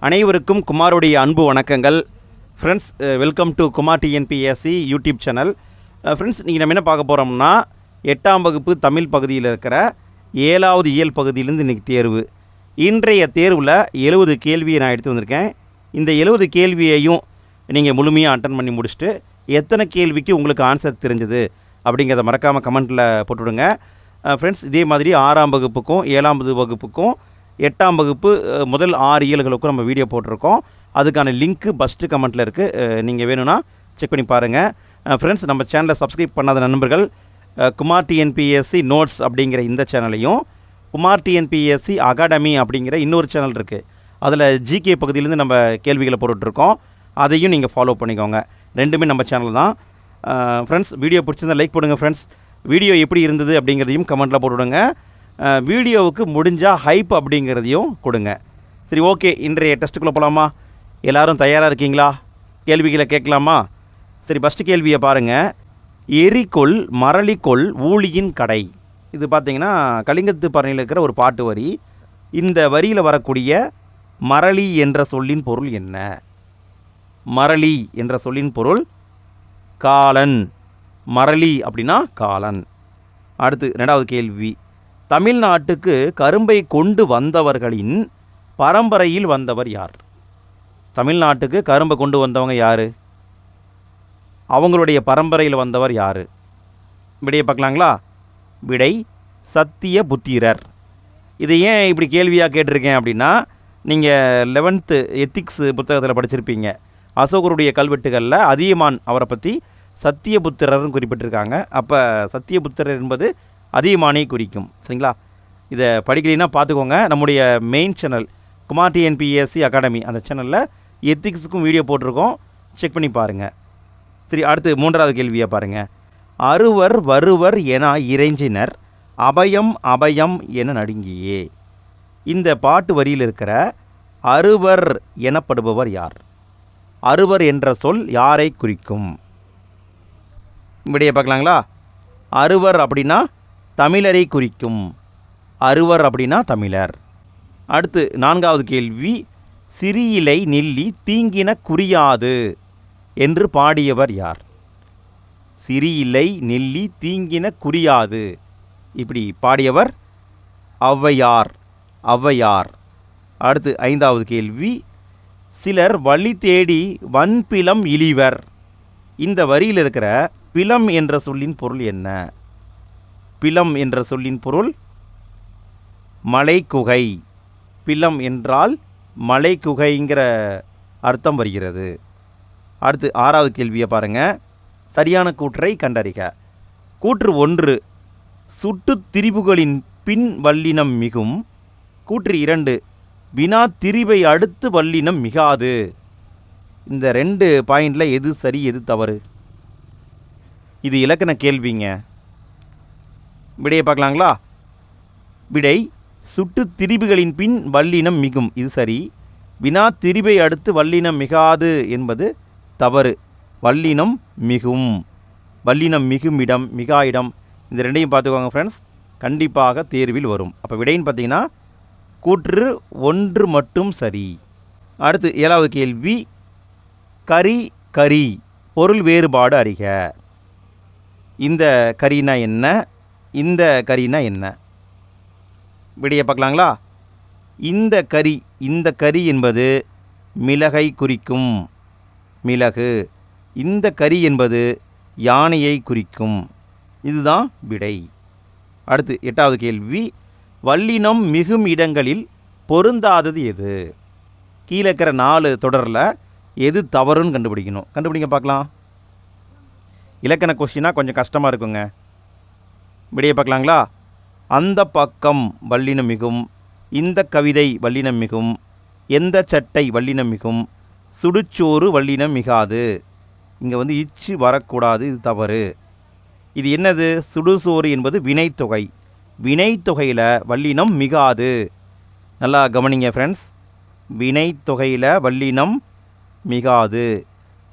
அனைவருக்கும் குமாருடைய அன்பு வணக்கங்கள். Friends, welcome to Kumar TNPSC YouTube channel. Friends, இன்றைக்கி நம்ம என்ன பார்க்க போகிறோம்னா 8ஆம் வகுப்பு தமிழ் பகுதியில் இருக்கிற 7வது இயல் பகுதியிலேருந்து இன்றைக்கி தேர்வு. இன்றைய தேர்வில் 70 கேள்வியை நான் எடுத்து வந்திருக்கேன். இந்த 70 கேள்வியையும் நீங்கள் முழுமையாக அட்டன் பண்ணி முடிச்சுட்டு எத்தனை கேள்விக்கு உங்களுக்கு ஆன்சர் தெரிஞ்சது அப்படிங்கிறத மறக்காமல் கமெண்ட்டில் போட்டுவிடுங்க. ஃப்ரெண்ட்ஸ், இதே மாதிரி 6ஆம் வகுப்புக்கும் 7ஆம் வகுப்புக்கும் 8ஆம் வகுப்பு முதல் 6 இயல்களுக்கும் நம்ம வீடியோ போட்டிருக்கோம். அதுக்கான லிங்க்கு ஃபஸ்ட்டு கமெண்ட்டில் இருக்குது. நீங்கள் வேணும்னா செக் பண்ணி பாருங்கள். ஃப்ரெண்ட்ஸ், நம்ம சேனலை சப்ஸ்கிரைப் பண்ணாத நண்பர்கள் குமார் டிஎன்பிஎஸ்சி நோட்ஸ் அப்படிங்கிற இந்த சேனலையும், குமார் டிஎன்பிஎஸ்சி அகாடமி அப்படிங்கிற இன்னொரு சேனல் இருக்குது. அதில் ஜிகே பகுதியிலேருந்து நம்ம கேள்விகளை போட்டுட்ருக்கோம். அதையும் நீங்கள் ஃபாலோ பண்ணிக்கோங்க. ரெண்டுமே நம்ம சேனல் தான். ஃப்ரெண்ட்ஸ், வீடியோ பிடிச்சிருந்தால் லைக் போடுங்க. ஃப்ரெண்ட்ஸ், வீடியோ எப்படி இருந்தது அப்படிங்கிறதையும் கமெண்ட்டில் போட்டுவிடுங்க. வீடியோவுக்கு முடிஞ்சால் ஹைப் அப்படிங்கிறதையும் கொடுங்க. சரி, ஓகே, இன்றைய டெஸ்ட்டுக்குள்ளே போகலாமா? எல்லோரும் தயாராக இருக்கீங்களா? கேள்விகளை கேட்கலாமா? சரி, ஃபஸ்ட்டு கேள்வியை பாருங்கள். எரிகொள் மரளிக்கொள் ஊழியின் கடை. இது பார்த்திங்கன்னா கலிங்கத்து பரணியில் இருக்கிற ஒரு பாட்டு வரி. இந்த வரியில் வரக்கூடிய மரளி என்ற சொல்லின் பொருள் என்ன? மரளி என்ற சொல்லின் பொருள் காலன். மரளி அப்படின்னா காலன். அடுத்து 2வது கேள்வி. தமிழ்நாட்டுக்கு கரும்பை கொண்டு வந்தவர்களின் பரம்பரையில் வந்தவர் யார்? தமிழ்நாட்டுக்கு கரும்பை கொண்டு வந்தவங்க யார்? அவங்களுடைய பரம்பரையில் வந்தவர் யார்? விடையை பார்க்கலாங்களா? விடை சத்திய புத்திரர். இதை ஏன் இப்படி கேள்வியாக கேட்டிருக்கேன் அப்படின்னா, நீங்கள் 11th எத்திக்ஸ் புத்தகத்தில் படிச்சிருப்பீங்க. அசோகருடைய கல்வெட்டுகளில் அதியமான் அவரை பற்றி சத்தியபுத்திரர்னு குறிப்பிட்டிருக்காங்க. அப்போ சத்தியபுத்திரர் என்பது அதியமானை குறிக்கும். சரிங்களா? இதை படிக்கிறீங்கன்னா பார்த்துக்கோங்க. நம்முடைய main channel Kumar TNPSC academy, அந்த சேனலில் எத்திக்ஸுக்கும் வீடியோ போட்டிருக்கோம். செக் பண்ணி பாருங்கள். சரி, அடுத்து 3வது கேள்வியை பாருங்கள். அறுவர் வருவர் என இறைஞ்சினர், அபயம் அபயம் என நடுங்கியே. இந்த பாட்டு வரியில் இருக்கிற அறுவர் எனப்படுபவர் யார்? அறுவர் என்ற சொல் யாரை குறிக்கும்? விடையை பார்க்கலாங்களா? அறுவர் அப்படின்னா தமிழரை குறிக்கும். அறுவர் அப்படின்னா தமிழர். அடுத்து 4வது கேள்வி. சிறியிலை நெல்லி தீங்கின குறியாது என்று பாடியவர் யார்? சிறியிலை நெல்லி தீங்கின குறியாது, இப்படி பாடியவர் ஔவையார். ஔவையார். அடுத்து 5வது கேள்வி. சிலர் வழி தேடி வன்பிலம் இழிவர். இந்த வரியில் இருக்கிற பிலம் என்ற சொல்லின் பொருள் என்ன? பிலம் என்ற சொல்லின் பொருள் மலைக்குகை. பிலம் என்றால் மலைக்குகைங்கிற அர்த்தம் வருகிறது. அடுத்து 6வது கேள்வியை பாருங்கள். சரியான கூற்றை கண்டறிக. கூற்று 1, சுட்டு திரிபுகளின் பின் வல்லினம் மிகும். கூற்று 2, வினா திரிபை அடுத்து வல்லினம் மிகாது. இந்த 2 பாயிண்டில் எது சரி எது தவறு? இது இலக்கண கேள்விங்க. விடையை பார்க்கலாங்களா? விடை சுட்டு திரிபுகளின் பின் வல்லினம் மிகும், இது சரி. வினா திரிபை அடுத்து வல்லினம் மிகாது என்பது தவறு. வல்லினம் மிகும். வல்லினம் மிகும் இடம், மிகா இடம், இந்த 2ஐயும் பார்த்துக்கோங்க ஃப்ரெண்ட்ஸ். கண்டிப்பாக தேர்வில் வரும். அப்போ விடைன்னு பார்த்தீங்கன்னா கூற்று 1 மட்டும் சரி. அடுத்து 7வது கேள்வி. கரி கரி பொருள் வேறுபாடு அறிக. இந்த கரினா என்ன? இந்த கரினா என்ன? விடையை பார்க்கலாங்களா? இந்த கரி என்பது மிளகை குறிக்கும். மிளகு. இந்த கரி என்பது யானையை குறிக்கும். இதுதான் விடை. அடுத்து 8வது கேள்வி. வல்லினம் மிகும் இடங்களில் பொருந்தாதது எது? கீழே இருக்கிற 4 தொடரில் எது தவறுன்னு கண்டுபிடிக்கணும். கண்டுபிடிங்க பார்க்கலாம். இலக்கண கொஸ்டினாக கொஞ்சம் கஷ்டமாக இருக்குங்க. விடையை பார்க்கலாங்களா? அந்த பக்கம் வல்லினம் மிகும், இந்த கவிதை வல்லினம் மிகும், எந்த சட்டை வல்லினம் மிகும், சுடுச்சோறு வல்லினம் மிகாது. இங்கே இச்சு வரக்கூடாது, இது தவறு. இது என்னது? சுடுசோறு என்பது வினைத்தொகை. வினைத்தொகையில் வல்லினம் மிகாது. நல்லா கவனிங்க ஃப்ரெண்ட்ஸ். வினைத்தொகையில் வல்லினம் மிகாது.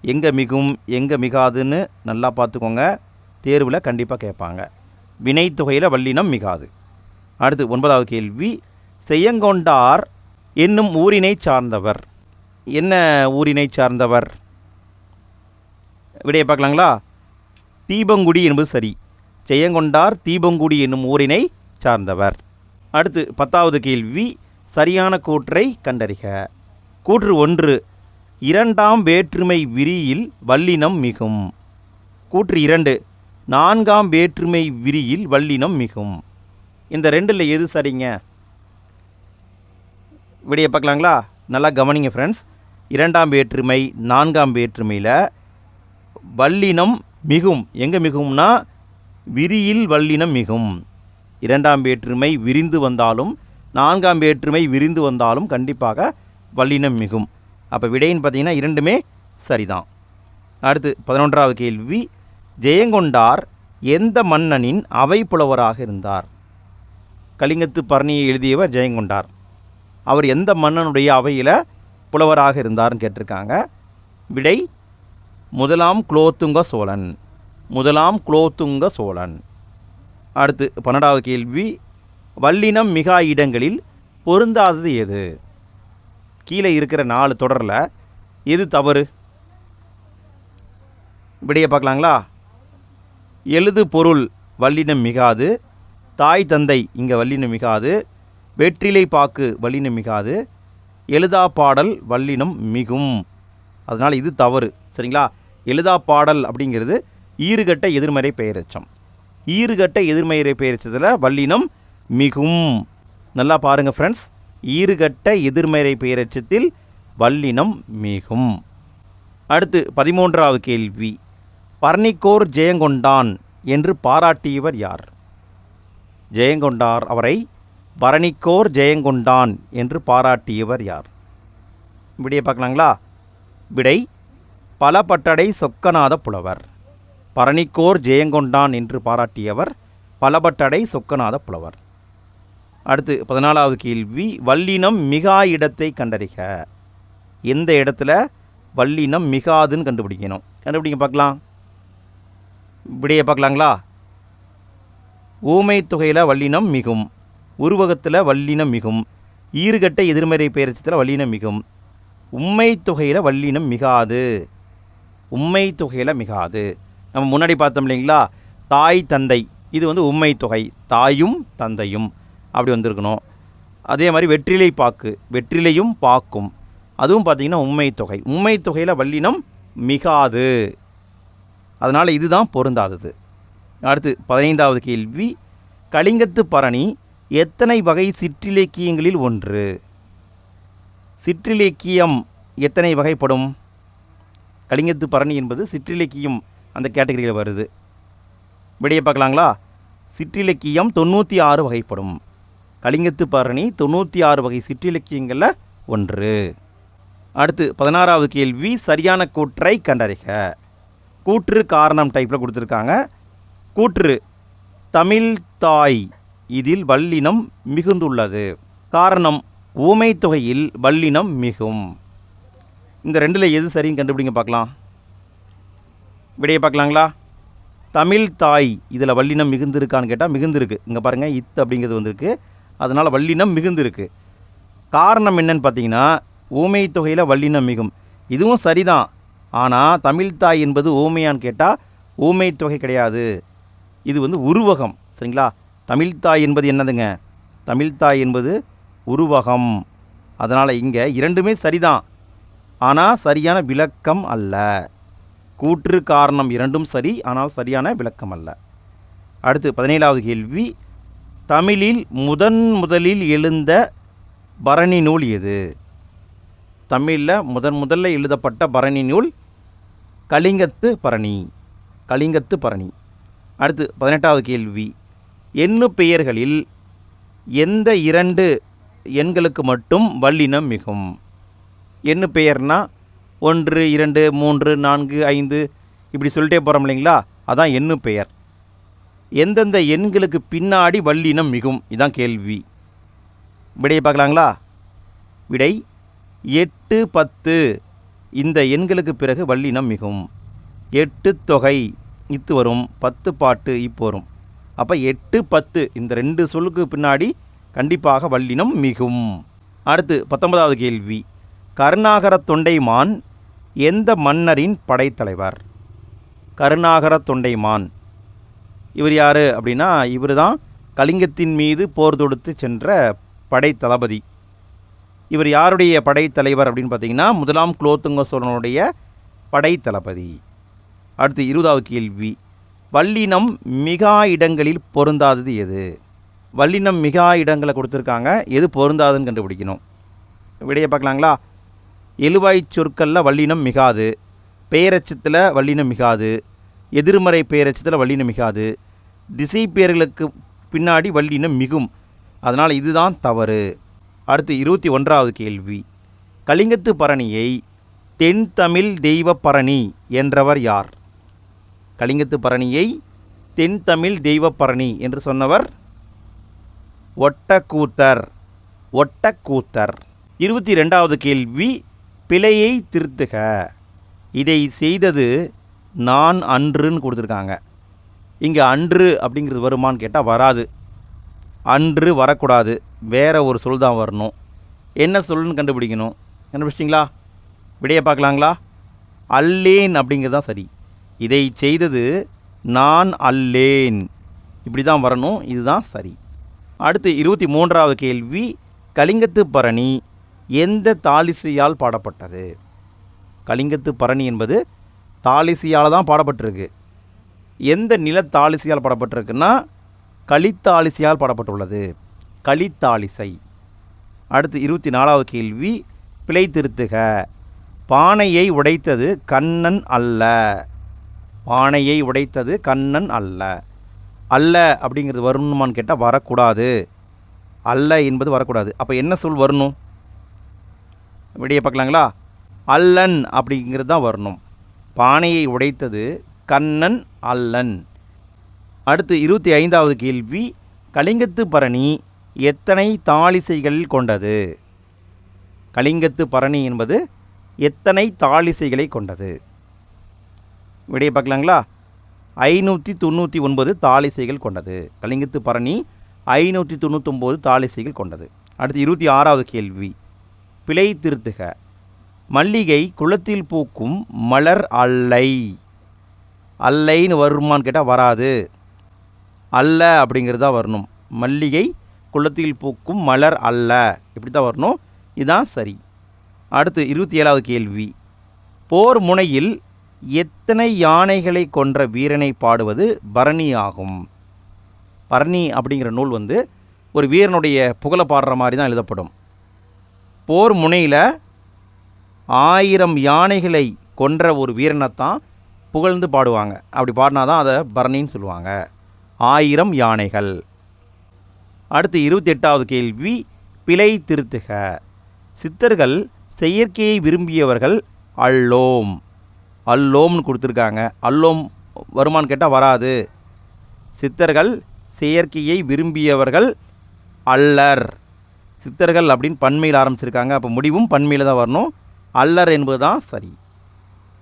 எங்கே மிகும் எங்கே மிகாதுன்னு நல்லா பார்த்துக்கோங்க. தேர்வில் கண்டிப்பாக கேட்பாங்க. வினைத்தொகையில் வல்லினம் மிகாது. அடுத்து 9வது கேள்வி. செய்யங்கொண்டார் என்னும் ஊரினை சார்ந்தவர். என்ன ஊரினை சார்ந்தவர்? விடையை பார்க்கலாங்களா? தீபங்குடி என்பது சரி. ஜெயங்கொண்டார் தீபங்குடி என்னும் ஊரினை சார்ந்தவர். அடுத்து 10வது கேள்வி, சரியான கூற்றை கண்டறிக. கூற்று 1, 2ஆம் வேற்றுமை விரியில் வல்லினம் மிகும். கூற்று 2, 4ஆம் வேற்றுமை விரியில் வல்லினம் மிகும். இந்த ரெண்டில் எது சரிங்க? விடையை பார்க்கலாங்களா? நல்லா கவனிங்க ஃப்ரெண்ட்ஸ். 2ஆம் வேற்றுமை 4ஆம் வேற்றுமையில் வல்லினம் மிகும். எங்கே மிகும்னா விரியில் வல்லினம் மிகும். 2ஆம் வேற்றுமை விரிந்து வந்தாலும் 4ஆம் வேற்றுமை விரிந்து வந்தாலும் கண்டிப்பாக வல்லினம் மிகும். அப்போ விடைன்னு பார்த்தீங்கன்னா இரண்டுமே சரிதான். அடுத்து 11வது கேள்வி, ஜெயங்கொண்டார் எந்த மன்னனின் அவை புலவராக இருந்தார்? கலிங்கத்து பரணியை எழுதியவர் ஜெயங்கொண்டார். அவர் எந்த மன்னனுடைய அவையில் புலவராக இருந்தார்னு கேட்டிருக்காங்க. விடை முதலாம் குலோத்துங்க சோழன். முதலாம் குலோத்துங்க சோழன். அடுத்து 12வது கேள்வி, வல்லினம் மிகா இடங்களில் பொருந்தாதது எது? கீழே இருக்கிற 4 தொடரில் எது தவறு? விடையை பார்க்கலாங்களா? எழுது பொருள் வல்லினம் மிகாது, தாய் தந்தை இங்கே வல்லினம் மிகாது, வெற்றிலை பாக்கு வல்லினம் மிகாது, எழுதா பாடல் வல்லினம் மிகும். அதனால் இது தவறு. சரிங்களா? எழுதா பாடல் அப்படிங்கிறது ஈறுகட்ட எதிர்மறை பெயரெச்சம். ஈறுகட்ட எதிர்மறை பெயரெச்சத்தில் வல்லினம் மிகும். நல்லா பாருங்கள் ஃப்ரெண்ட்ஸ், ஈறுகட்ட எதிர்மறை பெயரெச்சத்தில் வல்லினம் மிகும். அடுத்து 13வது கேள்வி, பரணிக்கோர் ஜெயங்கொண்டான் என்று பாராட்டியவர் யார்? ஜெயங்கொண்டார் அவரை பரணிக்கோர் ஜெயங்கொண்டான் என்று பாராட்டியவர் யார்? விடையை பார்க்கலாங்களா? விடை பலபட்டடை சொக்கநாத புலவர். பரணிக்கோர் ஜெயங்கொண்டான் என்று பாராட்டியவர் பலபட்டடை சொக்கநாத புலவர். அடுத்து 14வது கேள்வி, வல்லினம் மிகா இடத்தை கண்டறிக. எந்த இடத்துல வல்லினம் மிகாதுன்னு கண்டுபிடிக்கணும். கண்டுபிடிக்க பார்க்கலாம். விடையை பார்க்கலாங்களா? ஊமை தொகையில் வல்லினம் மிகும், உருவகத்தில் வல்லினம் மிகும், ஈறுகட்ட எதிர்மறை பெயரச்சத்தில் வல்லினம் மிகும், உம்மை தொகையில் வல்லினம் மிகாது. உம்மை தொகையில் மிகாது. நம்ம முன்னாடி பார்த்தோம் இல்லைங்களா, தாய் தந்தை, இது உம்மை தொகை, தாயும் தந்தையும் அப்படி வந்திருக்கணும். அதே மாதிரி வெற்றிலை பாக்கு, வெற்றிலையும் பாக்கும், அதுவும் பார்த்திங்கன்னா உம்மை தொகை. உம்மை தொகையில் வல்லினம் மிகாது. அதனால் இதுதான் பொருந்தாதது. அடுத்து 15வது கேள்வி, கலிங்கத்து பரணி எத்தனை வகை சிற்றிலக்கியங்களில் ஒன்று? சிற்றிலக்கியம் எத்தனை வகைப்படும்? கலிங்கத்து பரணி என்பது சிற்றிலக்கியம் அந்த கேட்டகரியில் வருது. விடையை பார்க்கலாங்களா? சிற்றிலக்கியம் 96 வகைப்படும். கலிங்கத்து பரணி 96 வகை சிற்றிலக்கியங்களில் ஒன்று. அடுத்து 16வது கேள்வி, சரியான கூற்றை கண்டறிக. கூற்று காரணம் டைப்பில் கொடுத்துருக்காங்க. கூற்று, தமிழ் தாய் இதில் வல்லினம் மிகுந்துள்ளது. காரணம், ஊமை தொகையில் வல்லினம் மிகும். இந்த ரெண்டில் எது சரின்னு கண்டுபிடிங்க பார்க்கலாம். விடையை பார்க்கலாங்களா? தமிழ் தாய் இதில் வல்லினம் மிகுந்திருக்கான்னு கேட்டால் மிகுந்திருக்கு. இங்கே பாருங்கள், இத்து அப்படிங்கிறது வந்திருக்கு, அதனால் வல்லினம் மிகுந்திருக்கு. காரணம் என்னன்னு பார்த்தீங்கன்னா, ஊமை தொகையில் வல்லினம் மிகும். இதுவும் சரிதான். ஆனால் தமிழ் தாய் என்பது ஊமையான்னு கேட்டால் ஊமை தொகை கிடையாது, இது உருவகம். சரிங்களா? தமிழ்தாய் என்பது என்னதுங்க? தமிழ்தாய் என்பது உருவகம். அதனால் இங்கே இரண்டுமே சரிதான், ஆனால் சரியான விளக்கம் அல்ல. கூற்று காரணம் இரண்டும் சரி, ஆனால் சரியான விளக்கம் அல்ல. அடுத்து 17வது கேள்வி, தமிழில் முதலில் எழுந்த பரணி நூல் எது? தமிழில் முதல்ல எழுதப்பட்ட பரணி நூல் கலிங்கத்து பரணி. கலிங்கத்து பரணி. அடுத்து 18வது கேள்வி, எண்ணு பெயர்களில் எந்த 2 எண்களுக்கு மட்டும் வல்லினம் மிகும்? எண்ணு பெயர்னா 1, 2, 3, 4, 5 இப்படி சொல்லிட்டே போகிறோம் இல்லைங்களா, அதான் எண்ணு பெயர். எந்தெந்த எண்களுக்கு பின்னாடி வல்லினம் மிகும், இதான் கேள்வி. விடையை பார்க்கலாங்களா? விடை 8, 10 இந்த எண்களுக்கு பிறகு வல்லினம் மிகும். 8 தொகை இத்து வரும், 10 பாட்டு இப்போ வரும். அப்போ 8, 10 இந்த 2 சொல்லுக்கு பின்னாடி கண்டிப்பாக வல்லினம் மிகும். அடுத்து 19வது கேள்வி, கருணாகர தொண்டைமான் எந்த மன்னரின் படைத்தலைவர்? கருணாகர தொண்டைமான் இவர் யார் அப்படின்னா, இவர் தான் கலிங்கத்தின் மீது போர் தொடுத்து சென்ற படைத்தளபதி. இவர் யாருடைய படைத்தலைவர் அப்படின்னு பார்த்தீங்கன்னா, முதலாம் குலோத்துங்க சோழனுடைய படைத்தளபதி. அடுத்து 20வது கேள்வி, வல்லினம் மிகா இடங்களில் பொருந்தாதது எது? வல்லினம் மிகா இடங்களை கொடுத்துருக்காங்க, எது பொருந்தாதுன்னு கண்டுபிடிக்கணும். விடையை பார்க்கலாங்களா? எழுவாய் சொற்களில் வல்லினம் மிகாது, பெயரச்சத்தில் வல்லினம் மிகாது, எதிர்மறை பெயரச்சத்தில் வல்லினம் மிகாது, திசை பெயர்களுக்கு பின்னாடி வல்லினம் மிகும். அதனால் இதுதான் தவறு. அடுத்து 21வது கேள்வி, கலிங்கத்து பரணியை தென் தமிழ் தெய்வ பரணி என்றவர் யார்? கலிங்கத்து பரணியை தென் தமிழ் தெய்வ பரணி என்று சொன்னவர் ஒட்டக்கூத்தர். ஒட்டக்கூத்தர். 22வது கேள்வி, பிழையை திருத்துக. இதை செய்தது நான் அன்றுன்னு கொடுத்துருக்காங்க. இங்கே அன்று அப்படிங்கிறது வருமானு கேட்டால் வராது. அன்று வரக்கூடாது, வேறு ஒரு சொல் தான் வரணும். என்ன சொல்லுன்னு கண்டுபிடிக்கணும். கண்டுபிடிச்சிங்களா? விடையை பார்க்கலாங்களா? அல்லேன் அப்படிங்கிறது தான் சரி. இதை செய்தது நான் அல்லேன், இப்படி தான் வரணும், இதுதான் சரி. அடுத்து 23வது கேள்வி, கலிங்கத்து பரணி எந்த தாலிசையால் பாடப்பட்டது? கலிங்கத்து பரணி என்பது தாலிசையால் தான் பாடப்பட்டிருக்கு. எந்த நில தாலிசையால் பாடப்பட்டிருக்குன்னா கலித்தாலிசையால் பாடப்பட்டுள்ளது. கலித்தாலிசை. அடுத்து 24வது கேள்வி, பிழை திருத்துக. பானையை உடைத்தது கண்ணன் அல்ல. பானையை உடைத்தது கண்ணன் அல்ல. அல்ல அப்படிங்கிறது வரணுமான்னு கேட்டால் வரக்கூடாது. அல்ல என்பது வரக்கூடாது. அப்போ என்ன சொல் வரணும்? விடையை பார்க்கலாங்களா? அல்லன் அப்படிங்கிறது தான் வரணும். பானையை உடைத்தது கண்ணன் அல்லன். அடுத்து 25வது கேள்வி, கலிங்கத்து பரணி எத்தனை தாளிசைகளில் கொண்டது? கலிங்கத்து பரணி என்பது எத்தனை தாளிசைகளை கொண்டது? விடையை பார்க்கலாங்களா? 599 தாளிசைகள் கொண்டது. கலிங்கத்து பரணி 599 தாளிசைகள் கொண்டது. அடுத்து 26வது கேள்வி, பிழை திருத்துக. மல்லிகை குளத்தில் பூக்கும் மலர் அல்லை. அல்லைன்னு வருமான்னு கேட்டால் வராது. அல்ல அப்படிங்கிறது தான் வரணும். மல்லிகை குளத்தில் பூக்கும் மலர் அல்ல, இப்படி தான் வரணும், இதுதான் சரி. அடுத்து 27வது கேள்வி, போர் முனையில் எத்தனை யானைகளை கொன்ற வீரனை பாடுவது பரணி ஆகும்? பரணி அப்படிங்கிற நூல் ஒரு வீரனுடைய புகழை பாடுற மாதிரி தான் எழுதப்படும். போர் முனையில் 1000 யானைகளை கொன்ற ஒரு வீரனைத்தான் புகழ்ந்து பாடுவாங்க. அப்படி பாடினா தான் அதை பரணின்னு சொல்லுவாங்க. 1000 யானைகள். அடுத்து 28வது கேள்வி, பிழை திருத்துக. சித்தர்கள் செயற்கையை விரும்பியவர்கள் அல்லோம். அல்லோம்னு கொடுத்துருக்காங்க. அல்லோம் வருமானு கேட்டால் வராது. சித்தர்கள் செயற்கையை விரும்பியவர்கள் அல்லர். சித்தர்கள் அப்படின்னு பன்மையில் ஆரம்பிச்சிருக்காங்க. அப்போ முடிவும் பன்மையில் தான் வரணும். அல்லர் என்பது தான் சரி.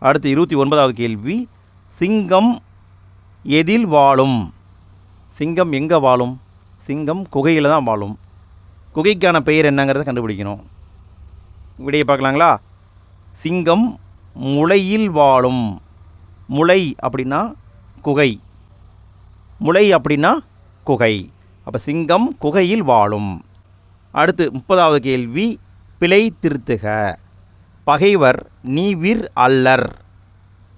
அடுத்து 29வது கேள்வி, சிங்கம் எதில் வாழும்? சிங்கம் எங்கே வாழும்? சிங்கம் குகையில் தான் வாழும். குகைக்கான பெயர் என்னங்கிறத கண்டுபிடிக்கணும். விடையை பார்க்கலாங்களா? சிங்கம் முளையில் வாழும். முளை அப்படின்னா குகை, முளை அப்படின்னா குகை. அப்போ சிங்கம் குகையில் வாழும். அடுத்து 30வது கேள்வி, பிழை திருத்துக. பகைவர் நீவிர் அல்லர்.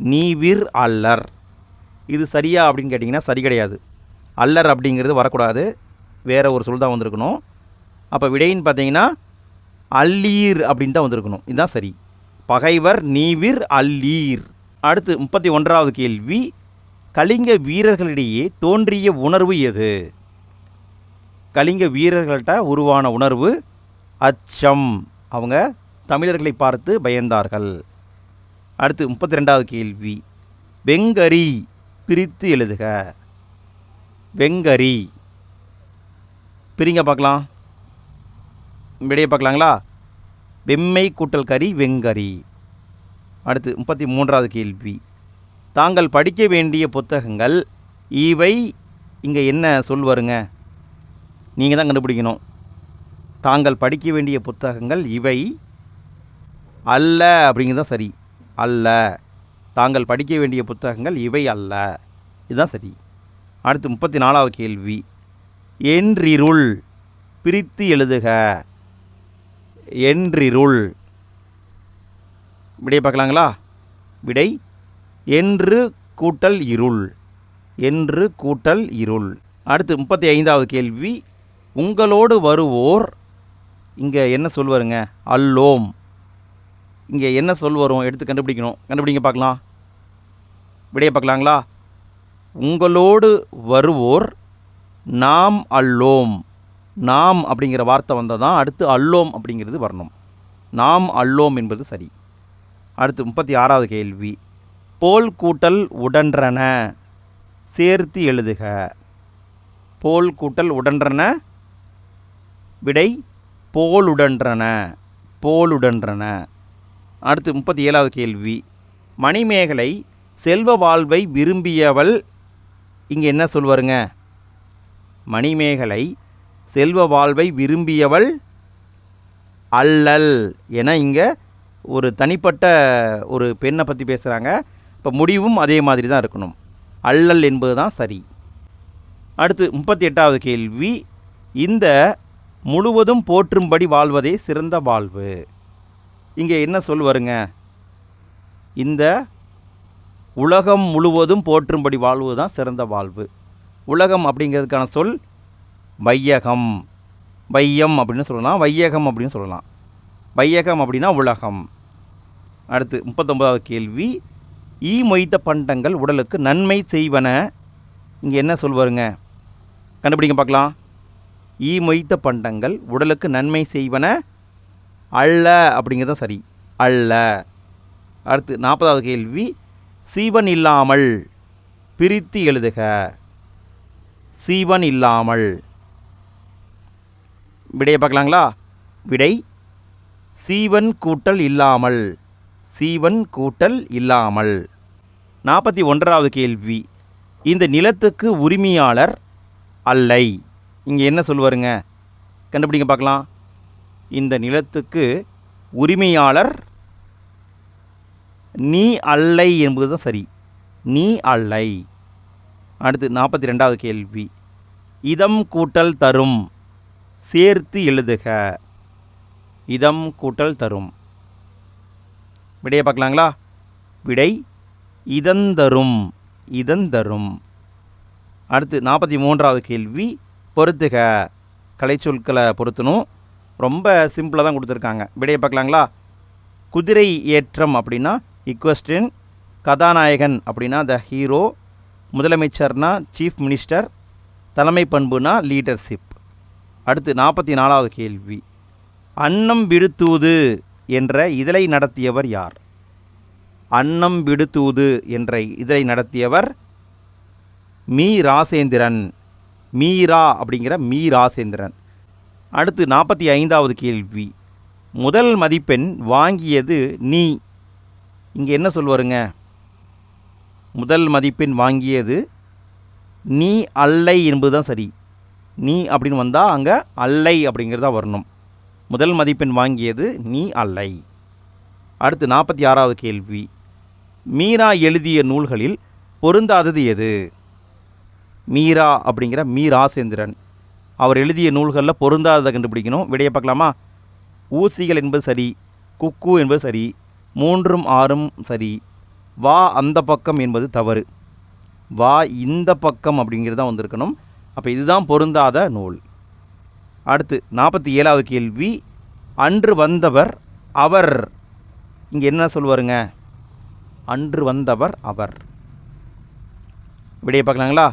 நீவிர் அல்லர், இது சரியா அப்படின்னு கேட்டிங்கன்னா சரி கிடையாது. அல்லர் அப்படிங்கிறது வரக்கூடாது, வேறு ஒரு சொல் தான் வந்திருக்கணும். அப்போ விடைன்னு பார்த்தீங்கன்னா அல்லீர் அப்படின்னு தான் வந்திருக்கணும், இதுதான் சரி. பகைவர் நீவிர் அல்லீர். அடுத்து 31வது கேள்வி, கலிங்க வீரர்களிடையே தோன்றிய உணர்வு எது? கலிங்க வீரர்கள்ட்ட உருவான உணர்வு அச்சம். அவங்க தமிழர்களை பார்த்து பயந்தார்கள். அடுத்து 32வது கேள்வி, வெங்கரி பிரித்து எழுதுக. வெங்கரி பிரிங்க பார்க்கலாம். விடையை பார்க்கலாங்களா? வெம்மை கூட்டல் கரி வெங்கரி. அடுத்து 33வது கேள்வி, தாங்கள் படிக்க வேண்டிய புத்தகங்கள் இவை. இங்கே என்ன சொல் வருங்க? நீங்கள் தான் கண்டுபிடிக்கணும். தாங்கள் படிக்க வேண்டிய புத்தகங்கள் இவை. அல்ல அப்படிங்கிறது தான் சரி. அல்ல, தாங்கள் படிக்க வேண்டிய புத்தகங்கள் இவை அல்ல, இதுதான் சரி. அடுத்து 34வது கேள்வி. என்றிருள் பிரித்து எழுதுக. என்றிருள் விடை பார்க்கலாங்களா? விடை என்று கூட்டல் இருள். என்று கூட்டல் இருள். அடுத்து 35வது கேள்வி. உங்களோடு வருவோர், இங்கே என்ன சொல் வருங்க? அல்லோம். இங்கே என்ன சொல் வரும்? எடுத்து கண்டுபிடிக்கணும். கண்டுபிடிங்க பார்க்கலாம். விடையை பார்க்கலாங்களா? உங்களோடு வருவோர் நாம் அல்லோம். நாம் அப்படிங்கிற வார்த்தை வந்தால் தான் அடுத்து அல்லோம் அப்படிங்கிறது வரணும். நாம் அல்லோம் என்பது சரி. அடுத்து 36வது கேள்வி. போல் கூட்டல் உடன்றன சேர்த்து எழுதுக. போல் கூட்டல் உடன்றன. விடை போலுடன்றன. போலுடன்றன. அடுத்து 37வது கேள்வி. மணிமேகலை செல்வ வாழ்வை விரும்பியவள், இங்கே என்ன சொல்வாருங்க? மணிமேகலை செல்வ வாழ்வை விரும்பியவள் அல்லல் என இங்கே ஒரு தனிப்பட்ட ஒரு பெண்ணை பற்றி பேசுகிறாங்க. இப்போ முடிவும் அதே மாதிரி தான் இருக்கணும். அல்லல் என்பது தான் சரி. அடுத்து 38வது கேள்வி. இந்த முழுவதும் போற்றும்படி வாழ்வதே சிறந்த வாழ்வு. இங்கே என்ன சொல் வருங்க? இந்த உலகம் முழுவதும் போற்றும்படி வாழ்வு தான் சிறந்த வாழ்வு. உலகம் அப்படிங்கிறதுக்கான சொல் வையகம். வையம் அப்படின்னு சொல்லலாம், வையகம் அப்படின்னு சொல்லலாம். வையகம் அப்படின்னா உலகம். அடுத்து 39வது கேள்வி. ஈ மொய்த்த பண்டங்கள் உடலுக்கு நன்மை செய்வன. இங்கே என்ன சொல்வாருங்க? கண்டுபிடிங்க பார்க்கலாம். ஈ மொய்த்த பண்டங்கள் உடலுக்கு நன்மை செய்வன அல்ல அப்படிங்கிறது சரி. அல்ல. அடுத்து 40வது கேள்வி. சீவன் இல்லாமல் பிரித்து எழுதுக. சீவன் இல்லாமல். விடையை பார்க்கலாங்களா? விடை சீவன் கூட்டல் இல்லாமல். சீவன் கூட்டல் இல்லாமல். 41வது கேள்வி. இந்த நிலத்துக்கு உரிமையாளர் அல்லை. இங்கே என்ன சொல்வாருங்க? கண்டுபிடிங்க பார்க்கலாம். இந்த நிலத்துக்கு உரிமையாளர் நீ அல்லை என்பது தான் சரி. நீ அல்லை. அடுத்து 42வது கேள்வி. இதம் கூட்டல் தரும் சேர்த்து எழுதுக. இதம் கூட்டல் தரும். விடையை பார்க்கலாங்களா? விடை இதந்தரும். இதந்தரும். அடுத்து 43வது கேள்வி. பொறுத்துக. கலைச்சொற்களை பொருத்தணும். ரொம்ப சிம்பிளாக தான் கொடுத்துருக்காங்க. விடையை பார்க்கலாங்களா? குதிரை ஏற்றம் அப்படின்னா இக்வெஸ்டின். கதாநாயகன் அப்படின்னா த ஹீரோ. முதலமைச்சர்னா சீஃப் மினிஸ்டர். தலைமை பண்புனா லீடர்ஷிப். அடுத்து 44வது கேள்வி. அன்னம் விடுத்தூது என்ற இதழை நடத்தியவர் யார்? அன்னம் விடுத்தூது என்ற இதழை நடத்தியவர் மீ ராசேந்திரன். மீரா அப்படிங்கிற மீ ராசேந்திரன். அடுத்து 45வது கேள்வி. முதல் மதிப்பெண் வாங்கியது நீ. இங்கே என்ன சொல்வாருங்க? முதல் மதிப்பெண் வாங்கியது நீ அல்லை என்பது தான் சரி. நீ அப்படின்னு வந்தால் அங்கே அல்லை அப்படிங்கிறதா வரணும். முதல் மதிப்பெண் வாங்கியது நீ அல்லை. அடுத்து 46வது கேள்வி. மீரா எழுதிய நூல்களில் பொருந்தாதது எது? மீரா அப்படிங்கிற மீ ராசேந்திரன். அவர் எழுதிய நூல்களில் பொருந்தாததை கண்டுபிடிக்கணும். விடையை பார்க்கலாமா? ஊசிகள் என்பது சரி. குக்கு என்பது சரி. 3ம் 6ம் சரி. வா அந்த பக்கம் என்பது தவறு. வா இந்த பக்கம் அப்படிங்கிறது தான் வந்திருக்கணும். அப்போ இதுதான் பொருந்தாத நூல். அடுத்து 47வது கேள்வி. அன்று வந்தவர் அவர். இங்கே என்ன சொல்வாருங்க? அன்று வந்தவர் அவர். விடையை பார்க்கலாங்களா?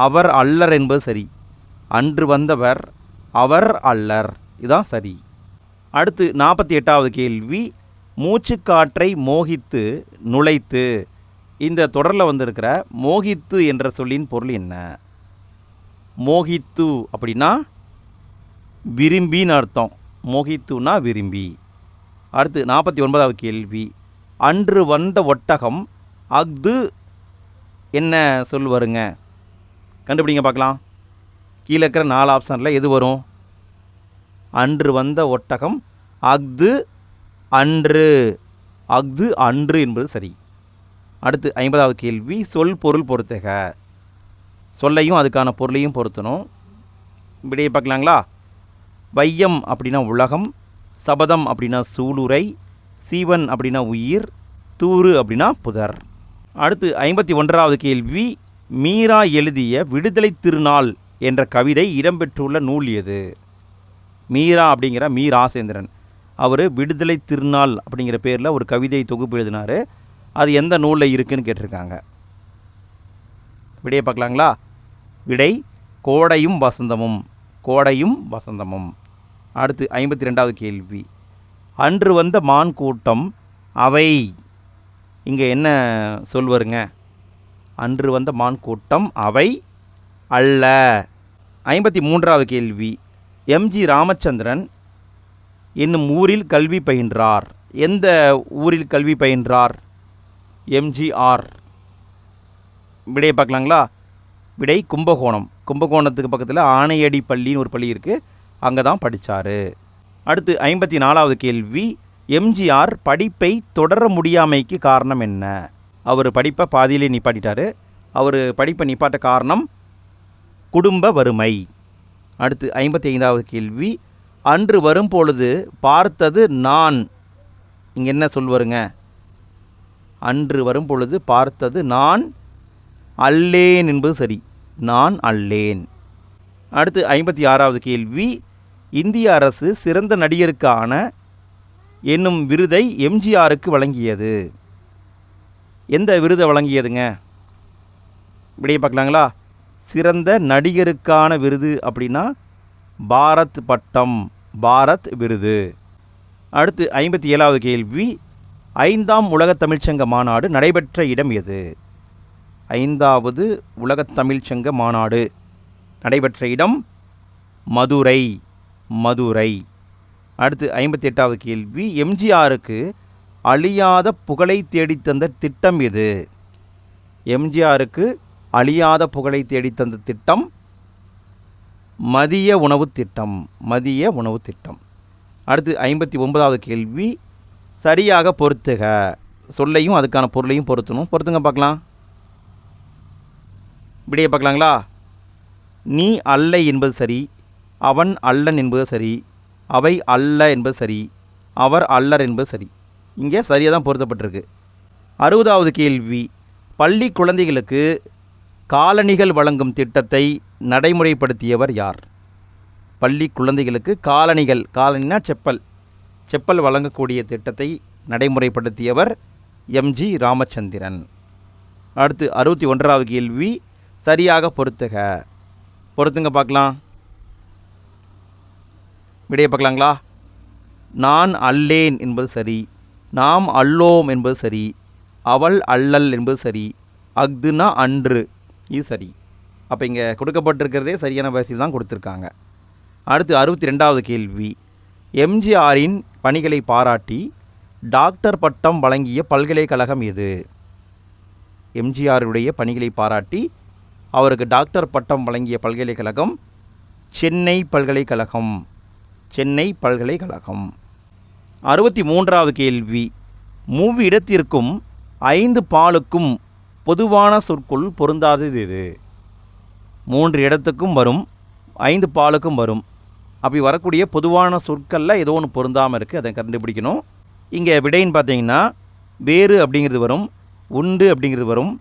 அவர் அல்லர் என்பது சரி. அன்று வந்தவர் அவர் அல்லர், இதுதான் சரி. அடுத்து 48வது கேள்வி. மூச்சுக்காற்றை மோகித்து நுழைத்து. இந்த தொடரில் வந்திருக்கிற மோகித்து என்ற சொல்லின் பொருள் என்ன? மோகித்து அப்படின்னா விரும்பின்னு அர்த்தம். மோகித்துனா விரும்பி. அடுத்து 49வது கேள்வி. அன்று வந்த ஒட்டகம் அஃது என்ன சொல் வருங்க? கண்டுபிடிங்க பார்க்கலாம். கீழே இருக்கிற 4 ஆப்ஷனில் எது வரும்? அன்று வந்த ஒட்டகம் அஃது அன்று. அஃது அன்று என்பது சரி. அடுத்து 50வது கேள்வி, சொல் பொருள் பொறுத்துக. சொல்லையும் அதுக்கான பொருளையும் பொருத்தணும். விடையை பார்க்கலாங்களா? வையம் அப்படின்னா உலகம், சபதம் அப்படின்னா சூளுரை, சீவன் அப்படின்னா உயிர், தூறு அப்படின்னா புதர். அடுத்து 51வது கேள்வி, மீரா எழுதிய விடுதலை திருநாள் என்ற கவிதை இடம்பெற்றுள்ள நூல் எது? மீரா அப்படிங்கிற மீ ராசேந்திரன் அவர் விடுதலை திருநாள் அப்படிங்கிற பேரில் ஒரு கவிதை தொகுப்பு எழுதினார். அது எந்த நூலில் இருக்குதுன்னு கேட்டிருக்காங்க. விடையை பார்க்கலாங்களா? விடை கோடையும் வசந்தமும். கோடையும் வசந்தமும். அடுத்து 52வது கேள்வி, அன்று வந்த மான் கூட்டம் அவை. இங்கே என்ன சொல் வருங்க? அன்று வந்த மான் கூட்டம் அவை அல்ல. 53வது கேள்வி, எம்ஜி ராமச்சந்திரன் என்னும் ஊரில் கல்வி பயின்றார். எந்த ஊரில் கல்வி பயின்றார்? எம்ஜிஆர். விடையை பார்க்கலாங்களா? விடை கும்பகோணம். கும்பகோணத்துக்கு பக்கத்தில் ஆணையடி பள்ளின்னு ஒரு பள்ளி இருக்குது, அங்கே தான் படித்தார். அடுத்து 54வது கேள்வி, எம்ஜிஆர் படிப்பை தொடர முடியாமைக்கு காரணம் என்ன? அவர் படிப்பை பாதியிலே நிப்பாட்டிட்டார். அவர் படிப்பை நிப்பாட்ட காரணம் குடும்ப வறுமை. அடுத்து 55வது கேள்வி, அன்று வரும்பொழுது பார்த்தது நான். இங்கே என்ன சொல்வாருங்க? அன்று வரும்பொழுது பார்த்தது நான் அல்லேன் என்பது சரி. நான் அல்லேன். அடுத்து 56வது கேள்வி, இந்திய அரசு சிறந்த நடிகருக்கான என்னும் விருதை எம்ஜிஆருக்கு வழங்கியது. எந்த விருதை வழங்கியதுங்க? விடையை பார்க்கலாங்களா? சிறந்த நடிகருக்கான விருது அப்படின்னா பாரத் பட்டம், பாரத் விருது. அடுத்து 57வது கேள்வி, 5ஆம் உலகத் தமிழ்ச்சங்க மாநாடு நடைபெற்ற இடம் எது? 5வது உலகத் தமிழ்ச்சங்க மாநாடு நடைபெற்ற இடம் மதுரை, மதுரை. அடுத்து 58வது கேள்வி, எம்ஜிஆருக்கு அழியாத புகழை தேடித்தந்த திட்டம் எது? எம்ஜிஆருக்கு அழியாத புகழை தேடித்தந்த திட்டம் மதிய உணவு திட்டம், மதிய உணவு திட்டம். அடுத்து 59வது கேள்வி, சரியாக பொறுத்துக. சொல்லையும் அதுக்கான பொருளையும் பொருத்தணும். பொறுத்துங்க பார்க்கலாம். விடையை பார்க்கலாங்களா? நீ அல்ல என்பது சரி, அவன் அல்லன் என்பது சரி, அவை அல்ல என்பது சரி, அவர் அல்லர் என்பது சரி. இங்கே சரியாக தான் பொருத்தப்பட்டிருக்கு. 60வது கேள்வி, பள்ளி குழந்தைகளுக்கு காலணிகள் வழங்கும் திட்டத்தை நடைமுறைப்படுத்தியவர் யார்? பள்ளி குழந்தைகளுக்கு காலணிகள், காலணினா செப்பல், செப்பல் வழங்கக்கூடிய திட்டத்தை நடைமுறைப்படுத்தியவர் எம்ஜி ராமச்சந்திரன். அடுத்து 61வது கேள்வி, சரியாக பொறுத்துக. பொறுத்துங்க பார்க்கலாம். விடையை பார்க்கலாங்களா? நான் அல்லேன் என்பது சரி, நாம் அல்லோம் என்பது சரி, அவள் அல்லல் என்பது சரி, அஃதுனா அன்று, இது சரி. அப்போ இங்கே கொடுக்கப்பட்டிருக்கிறதே சரியான வரிசையில் தான் கொடுத்துருக்காங்க. அடுத்து 62வது கேள்வி, எம்ஜிஆரின் பணிகளை பாராட்டி டாக்டர் பட்டம் வழங்கிய பல்கலைக்கழகம் எது? எம்ஜிஆருடைய பணிகளை பாராட்டி அவருக்கு டாக்டர் பட்டம் வழங்கிய பல்கலைக்கழகம் சென்னை பல்கலைக்கழகம், சென்னை பல்கலைக்கழகம். 63வது கேள்வி, மூவிடத்திற்கும் 5 பாலுக்கும் பொதுவான சொற்குள் பொருந்தாதது எது? 3 இடத்துக்கும் வரும், 5 பாலுக்கும் வரும். அப்படி வரக்கூடிய பொதுவான சொற்களில் ஏதோ ஒன்று பொருந்தாமல் இருக்குது, அதை கண்டுபிடிக்கணும். இங்கே விடைன்னு பார்த்தீங்கன்னா வேறு அப்படிங்கிறது வரும், உண்டு அப்படிங்கிறது வரும்,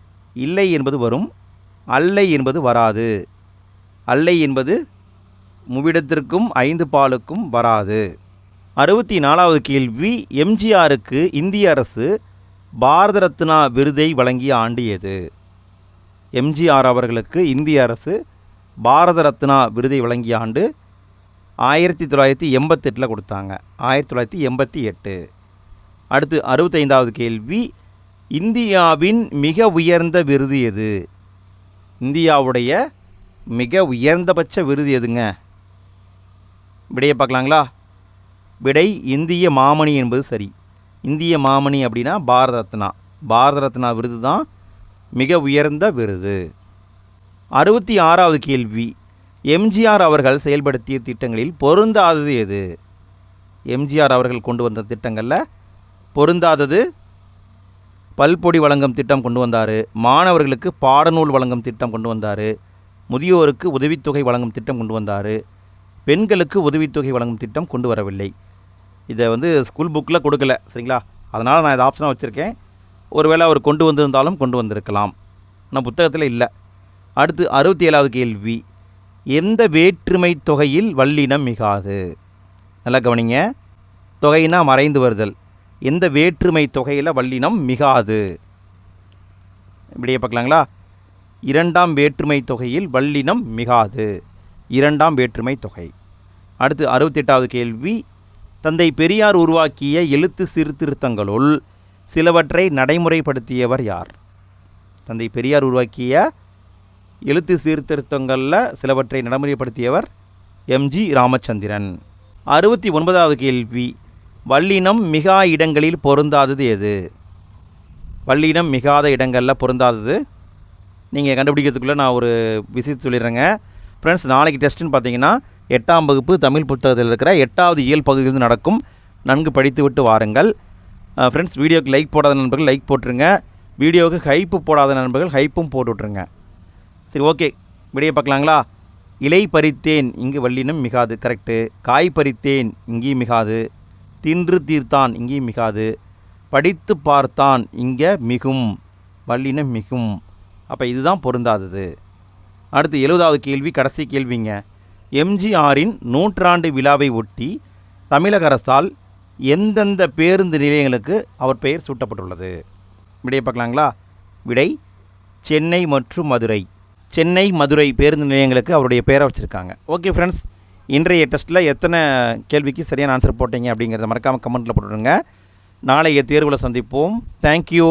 இல்லை என்பது வரும், அல்லை என்பது வராது. அல்லை என்பது மூவிடத்திற்கும் 5 பாலுக்கும் வராது. 64வது கேள்வி, எம்ஜிஆருக்கு இந்திய அரசு பாரத ரத்னா விருதை வழங்கிய ஆண்டு எது? எம்ஜிஆர் அவர்களுக்கு இந்திய அரசு பாரத ரத்னா விருதை வழங்கிய ஆண்டு 1988 கொடுத்தாங்க, 1988. அடுத்து 65வது கேள்வி, இந்தியாவின் மிக உயர்ந்த விருது எது? இந்தியாவுடைய மிக உயர்ந்தபட்ச விருது எதுங்க? விடையை பார்க்கலாங்களா? விடை இந்திய மாமணி என்பது சரி. இந்திய மாமணி அப்படின்னா பாரத ரத்னா, பாரத ரத்னா விருது தான் மிக உயர்ந்த விருது. 66வது கேள்வி, எம்ஜிஆர் அவர்கள் செயல்படுத்திய திட்டங்களில் பொருந்தாதது எது? எம்ஜிஆர் அவர்கள் கொண்டு வந்த திட்டங்களில் பொருந்தாதது பல்பொடி வழங்கும் திட்டம் கொண்டு வந்தார், மாணவர்களுக்கு பாடநூல் வழங்கும் திட்டம் கொண்டு வந்தார், முதியோருக்கு உதவித்தொகை வழங்கும் திட்டம் கொண்டு வந்தார், பெண்களுக்கு உதவித்தொகை வழங்கும் திட்டம் கொண்டு வரவில்லை. இதை ஸ்கூல் புக்கில் கொடுக்கல, சரிங்களா? அதனால் நான் இதை ஆப்ஷனாக வச்சுருக்கேன். ஒருவேளை அவர் கொண்டு வந்திருந்தாலும் கொண்டு வந்திருக்கலாம், ஆனால் புத்தகத்தில் இல்லை. அடுத்து 67வது கேள்வி, எந்த வேற்றுமை தொகையில் வல்லினம் மிகாது? நல்லா கவனிங்க, தொகைனா மறைந்து வருதல். எந்த வேற்றுமை தொகையில் வல்லினம் மிகாது? இப்படியே பார்க்கலாங்களா? 2ஆம் வேற்றுமை தொகையில் வல்லினம் மிகாது. 2ஆம் வேற்றுமை தொகை. அடுத்து 68வது கேள்வி, தந்தை பெரியார் உருவாக்கிய எழுத்து சீர்திருத்தங்களுள் சிலவற்றை நடைமுறைப்படுத்தியவர் யார்? தந்தை பெரியார் உருவாக்கிய எழுத்து சீர்திருத்தங்களில் சிலவற்றை நடைமுறைப்படுத்தியவர் எம்ஜி ராமச்சந்திரன். 69வது கேள்வி, வல்லினம் மிகா இடங்களில் பொருந்தாதது எது? வல்லினம் மிகாத இடங்களில் பொருந்தாதது நீங்கள் கண்டுபிடிக்கிறதுக்குள்ளே நான் ஒரு விஷயத்தை சொல்லிடுறேங்க. ஃப்ரெண்ட்ஸ், நாளைக்கு டெஸ்ட்டுன்னு பார்த்தீங்கன்னா 8ஆம் வகுப்பு தமிழ் புத்தகத்தில் இருக்கிற 8வது இயல் பகுதியிலிருந்து நடக்கும். நன்கு படித்து விட்டு வாருங்கள். ஃப்ரெண்ட்ஸ், வீடியோக்கு லைக் போடாத நண்பர்கள் லைக் போட்டுருங்க. வீடியோவுக்கு ஹைப்பு போடாத நண்பர்கள் ஹைப்பும் போட்டு விட்ருங்க. சரி, ஓகே, விடையை பார்க்கலாங்களா? இலை பறித்தேன், இங்கு வல்லினம் மிகாது, கரெக்டு. காய் பறித்தேன், இங்கேயும் மிகாது. தின்று தீர்த்தான், இங்கேயும் மிகாது. படித்து பார்த்தான், இங்கே மிகும், வல்லினம் மிகும். அப்போ இதுதான் பொருந்தாதது. அடுத்து 70வது கேள்வி, கடைசி கேள்விங்க. எம்ஜிஆரின் 100ஆண்டு விழாவை ஒட்டி தமிழக அரசால் எந்தெந்த பேருந்து நிலையங்களுக்கு அவர் பெயர் சூட்டப்பட்டுள்ளது? விடையை பார்க்கலாங்களா? விடை சென்னை மற்றும் மதுரை. சென்னை, மதுரை பேருந்து நிலையங்களுக்கு அவருடைய பெயரை வச்சுருக்காங்க. ஓகே ஃப்ரெண்ட்ஸ், இன்றைய டெஸ்ட்டில் எத்தனை கேள்விக்கு சரியான ஆன்சர் போட்டீங்க அப்படிங்கிறத மறக்காமல் கமெண்ட்டில் போட்டுவிடுங்க. நாளைய தேர்வில் சந்திப்போம். தேங்க்யூ.